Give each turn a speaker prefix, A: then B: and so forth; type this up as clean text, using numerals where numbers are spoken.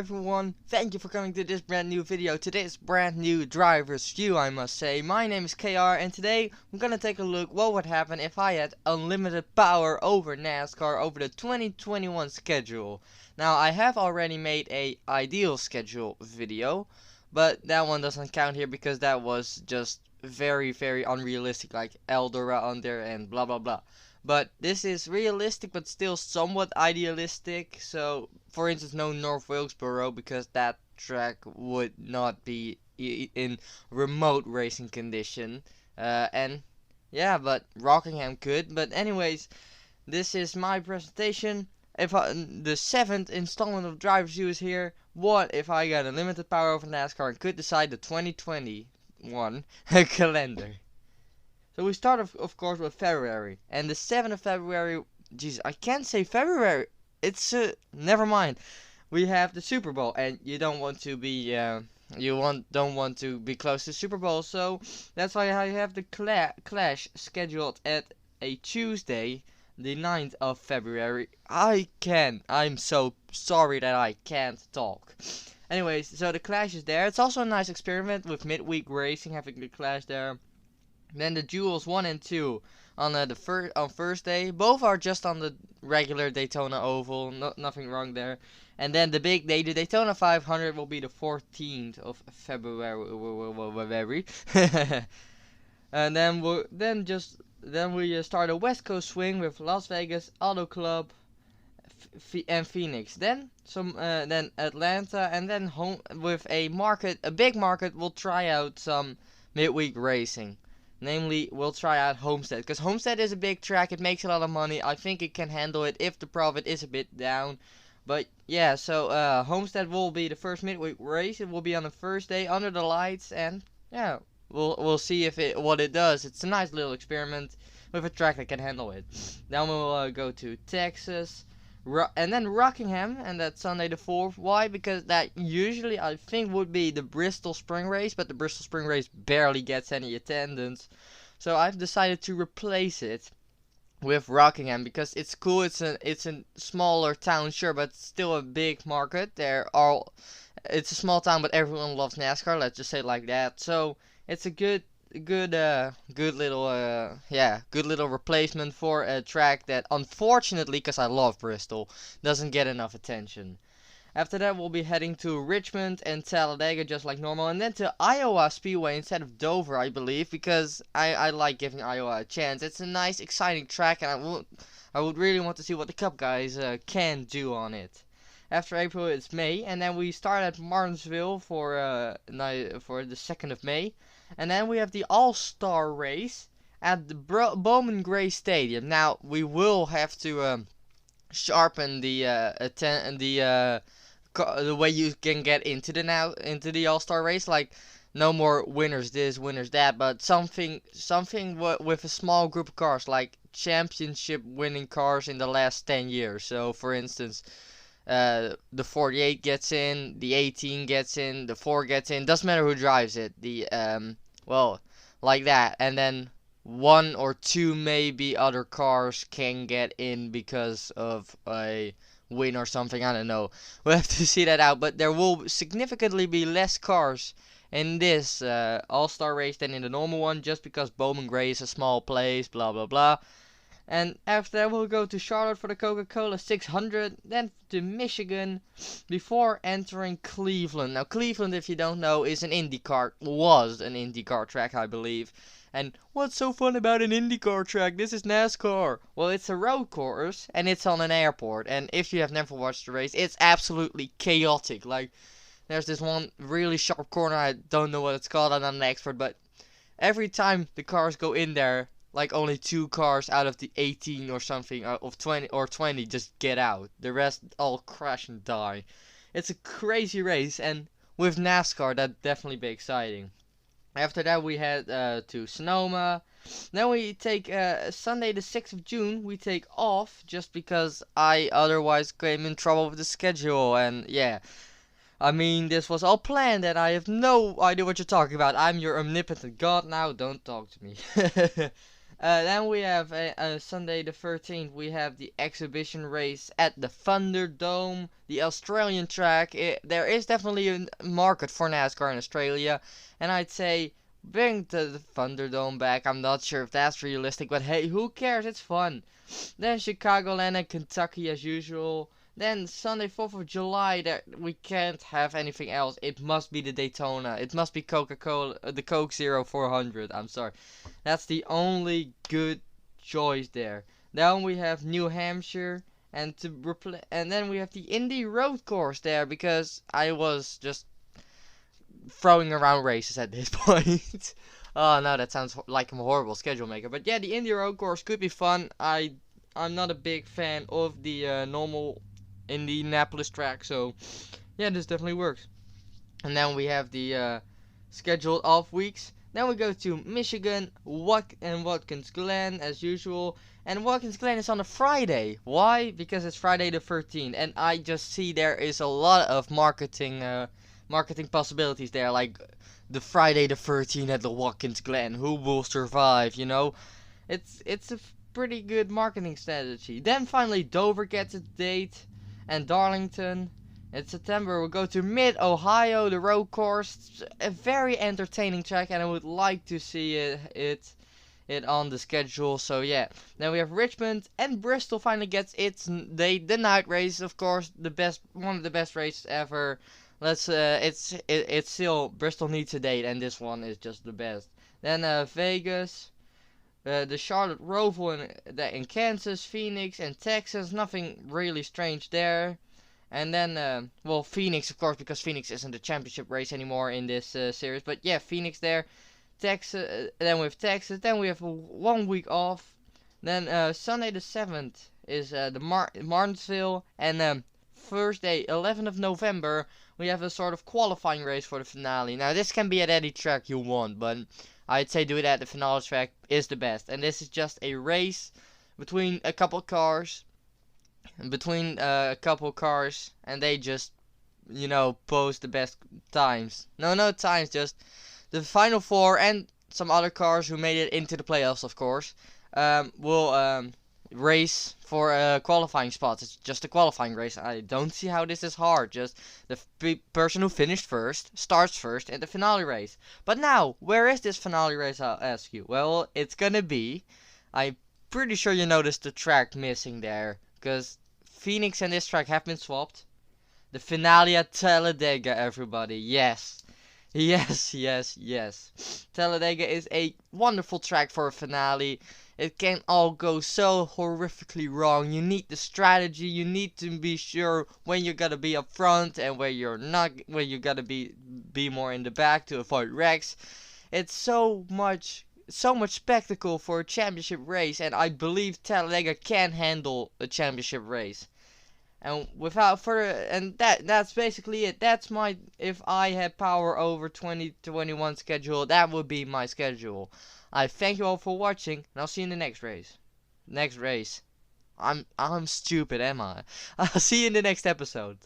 A: everyone, thank you for coming to this brand new video, to this brand new driver's view I must say. My name is KR and today I'm gonna take a look what would happen if I had unlimited power over NASCAR over the 2021 schedule. Now I have already made a ideal schedule video, but that one doesn't count here because that was just very unrealistic, like Eldora on there and blah blah blah. But this is realistic but still somewhat idealistic. So for instance, no North Wilkesboro because that track would not be in remote racing condition. And yeah, but Rockingham could. But anyways, this is my presentation. If the 7th installment of Driver's View is here, what if I got unlimited power over NASCAR and could decide the 2021 calendar? So we start of course with February, and the 7th of February, jeez, I can't say February, it's, never mind. We have the Super Bowl, and you don't want to be, don't want to be close to Super Bowl, so that's why I have the Clash scheduled at a Tuesday, the 9th of February. I'm so sorry that I can't talk. Anyways, so the Clash is there. It's also a nice experiment with midweek racing, having the Clash there. Then the Duels 1 and 2 on on Thursday. Both are just on the regular Daytona Oval. Nothing wrong there. And then the big day, the Daytona 500 will be the 14th of February. And then we start a West Coast swing with Las Vegas, Auto Club, and Phoenix. Then then Atlanta, and then home with a big market. We'll try out some midweek racing. Namely, we'll try out Homestead, because Homestead is a big track, it makes a lot of money, I think it can handle it if the profit is a bit down. But yeah, so Homestead will be the first midweek race, it will be on the first day under the lights, and yeah, we'll see what it does. It's a nice little experiment with a track that can handle it. Then we'll go to Texas, and then Rockingham, and that's Sunday the 4th. Why? Because that usually I think would be the Bristol Spring Race, but the Bristol Spring Race barely gets any attendance. So I've decided to replace it with Rockingham because it's cool. It's a smaller town, sure, but still a big market. It's a small town, but everyone loves NASCAR. Let's just say it like that. So it's a good little replacement for a track that unfortunately, because I love Bristol, doesn't get enough attention. After that we'll be heading to Richmond and Talladega just like normal, and then to Iowa Speedway instead of Dover, I believe, because I like giving Iowa a chance. It's a nice exciting track, and I would really want to see what the Cup guys can do on it. After April it's May, and then we start at Martinsville for the 2nd of May. And then we have the All-Star race at the Bowman Gray Stadium. Now we will have to sharpen the way you can get into the All-Star race. Like no more winners this, winners that, but something with a small group of cars, like championship winning cars in the last 10 years. So for instance, the 48 gets in, the 18 gets in, the 4 gets in, doesn't matter who drives it, well, like that, and then 1 or 2 maybe other cars can get in because of a win or something, I don't know, we'll have to see that out, but there will significantly be less cars in this All-Star race than in the normal one, just because Bowman Gray is a small place, blah blah blah. And after that we'll go to Charlotte for the Coca-Cola 600, then to Michigan, before entering Cleveland. Now Cleveland, if you don't know, was an IndyCar track, I believe. And what's so fun about an IndyCar track? This is NASCAR. Well, it's a road course, and it's on an airport. And if you have never watched the race, it's absolutely chaotic. Like, there's this one really sharp corner, I don't know what it's called, I'm not an expert, but every time the cars go in there, like only 2 cars out of the 18 or something, of 20 just get out. The rest all crash and die. It's a crazy race, and with NASCAR that'd definitely be exciting. After that we head to Sonoma. Then we take Sunday the 6th of June, we take off just because I otherwise came in trouble with the schedule, and yeah. I mean, this was all planned and I have no idea what you're talking about. I'm your omnipotent god now, don't talk to me. Then we have Sunday the 13th. We have the exhibition race at the Thunderdome, the Australian track. There is definitely a market for NASCAR in Australia, and I'd say bring the Thunderdome back. I'm not sure if that's realistic, but hey, who cares? It's fun. Then Chicagoland and Kentucky as usual. Then Sunday 4th of July, there we can't have anything else. It must be the Daytona. It must be Coca-Cola, the Coke Zero 400. I'm sorry. That's the only good choice there. Then we have New Hampshire, and then we have the Indy Road Course there, because I was just throwing around races at this point. Oh no, that sounds like I'm a horrible schedule maker. But yeah, the Indy Road Course could be fun. I'm not a big fan of the normal Indianapolis track, so yeah, this definitely works. And then we have the scheduled off weeks. Then we go to Michigan, Watkins Glen as usual. And Watkins Glen is on a Friday. Why? Because it's Friday the 13th, and I just see there is a lot of marketing possibilities there, like the Friday the 13th at the Watkins Glen. Who will survive? You know, it's a pretty good marketing strategy. Then finally Dover gets a date, and Darlington. In September, we'll go to Mid-Ohio, the road course. A very entertaining track, and I would like to see it on the schedule. So yeah. Then we have Richmond, and Bristol finally gets its date. The night race, of course, one of the best races ever. It's still, Bristol needs a date, and this one is just the best. Then Vegas. The Charlotte Roval in Kansas, Phoenix, and Texas. Nothing really strange there. And then, well, Phoenix, of course, because Phoenix isn't a championship race anymore in this series. But yeah, Phoenix there. Texas. Then we have Texas. Then we have 1 week off. Then Sunday the 7th is the Martinsville. And Thursday, 11th of November, we have a sort of qualifying race for the finale. Now, this can be at any track you want, but I'd say do it at the finale track is the best. And this is just a race between a couple cars. And they just, post the best times. No times, just the final four and some other cars who made it into the playoffs, of course, will race for qualifying spots. It's just a qualifying race. I don't see how this is hard. Just the person who finished first starts first in the finale race. But now, where is this finale race, I'll ask you? Well, it's gonna be, I'm pretty sure you noticed the track missing there, because Phoenix and this track have been swapped. The finale at Talladega, everybody. Yes. Yes. Talladega is a wonderful track for a finale. It can all go so horrifically wrong. You need the strategy. You need to be sure when you're gonna be up front and where you're not. Where you gotta be more in the back to avoid wrecks. It's so much spectacle for a championship race, and I believe Talladega can handle a championship race. And without further, and that's basically it. That's my, if I had power over 2021 schedule, that would be my schedule. I thank you all for watching, and I'll see you in the next race. I'm stupid, am I? I'll see you in the next episode.